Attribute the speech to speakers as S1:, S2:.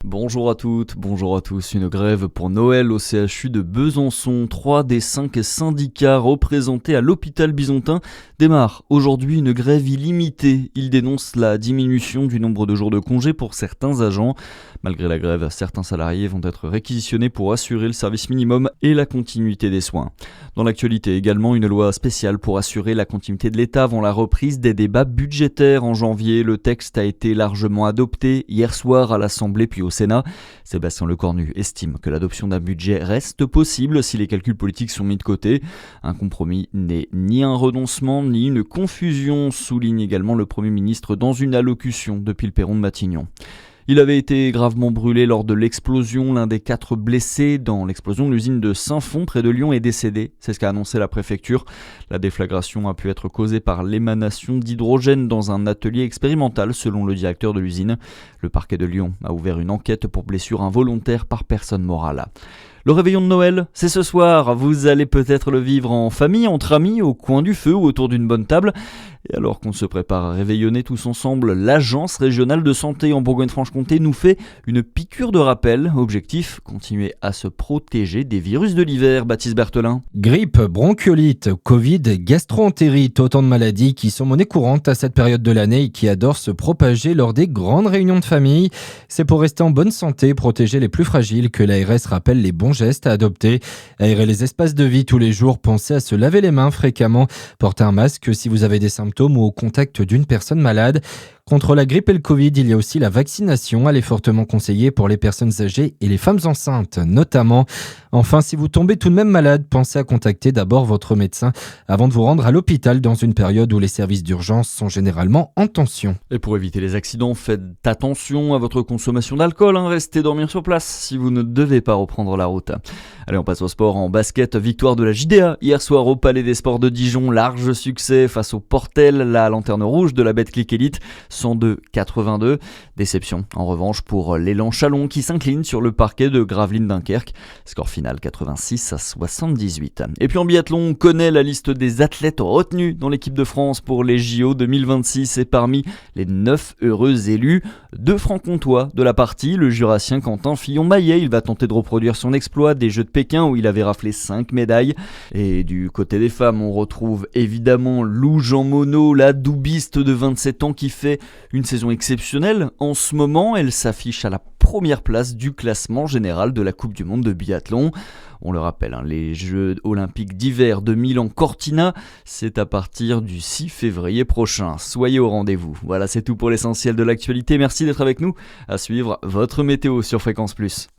S1: Bonjour à toutes, bonjour à tous. Une grève pour Noël au CHU de Besançon. 3 des 5 syndicats représentés à l'hôpital bisontin démarrent aujourd'hui une grève illimitée. Ils dénoncent la diminution du nombre de jours de congé pour certains agents. Malgré la grève, certains salariés vont être réquisitionnés pour assurer le service minimum et la continuité des soins. Dans l'actualité également, une loi spéciale pour assurer la continuité de l'État avant la reprise des débats budgétaires en janvier. Le texte a été largement adopté hier soir à l'Assemblée puis au Sénat. Sébastien Lecornu estime que l'adoption d'un budget reste possible si les calculs politiques sont mis de côté. Un compromis n'est ni un renoncement ni une confusion, souligne également le Premier ministre dans une allocution depuis le perron de Matignon. Il avait été gravement brûlé lors de l'explosion. L'un des 4 blessés dans l'explosion de l'usine de Saint-Fond près de Lyon est décédé. C'est ce qu'a annoncé la préfecture. La déflagration a pu être causée par l'émanation d'hydrogène dans un atelier expérimental selon le directeur de l'usine. Le parquet de Lyon a ouvert une enquête pour blessure involontaire par personne morale. Le réveillon de Noël, c'est ce soir. Vous allez peut-être le vivre en famille, entre amis, au coin du feu ou autour d'une bonne table. Et alors qu'on se prépare à réveillonner tous ensemble, l'Agence régionale de santé en Bourgogne-Franche-Comté nous fait une piqûre de rappel. Objectif, continuer à se protéger des virus de l'hiver. Baptiste Berthelin.
S2: Grippe, bronchiolite, Covid, gastro-entérite, autant de maladies qui sont monnaie courante à cette période de l'année et qui adorent se propager lors des grandes réunions de famille. C'est pour rester en bonne santé, protéger les plus fragiles que l'ARS rappelle les bons gestes à adopter. Aérer les espaces de vie tous les jours, pensez à se laver les mains fréquemment, porter un masque si vous avez des symptômes ou au contact d'une personne malade. Contre la grippe et le Covid, il y a aussi la vaccination. Elle est fortement conseillée pour les personnes âgées et les femmes enceintes, notamment. Enfin, si vous tombez tout de même malade, pensez à contacter d'abord votre médecin avant de vous rendre à l'hôpital dans une période où les services d'urgence sont généralement en tension.
S1: Et pour éviter les accidents, faites attention à votre consommation d'alcool. Restez dormir sur place si vous ne devez pas reprendre la route. Allez, on passe au sport. En basket, victoire de la JDA hier soir au Palais des Sports de Dijon. Large succès face au Portel, la lanterne rouge de la Betclic Elite. 102-82. Déception en revanche pour l'élan Chalon qui s'incline sur le parquet de Gravelines Dunkerque. Score final 86-78. Et puis en biathlon, on connaît la liste des athlètes retenus dans l'équipe de France pour les JO 2026 et parmi les 9 heureux élus, 2 francs-comtois de la partie, le jurassien Quentin Fillon-Maillet. Il va tenter de reproduire son exploit des Jeux de Pékin où il avait raflé 5 médailles. Et du côté des femmes, on retrouve évidemment Lou Jean Monod, la doubiste de 27 ans qui fait une saison exceptionnelle. En ce moment, elle s'affiche à la première place du classement général de la Coupe du Monde de biathlon. On le rappelle, les Jeux olympiques d'hiver de Milan-Cortina, c'est à partir du 6 février prochain. Soyez au rendez-vous. Voilà, c'est tout pour l'essentiel de l'actualité. Merci d'être avec nous. À suivre votre météo sur Fréquence Plus.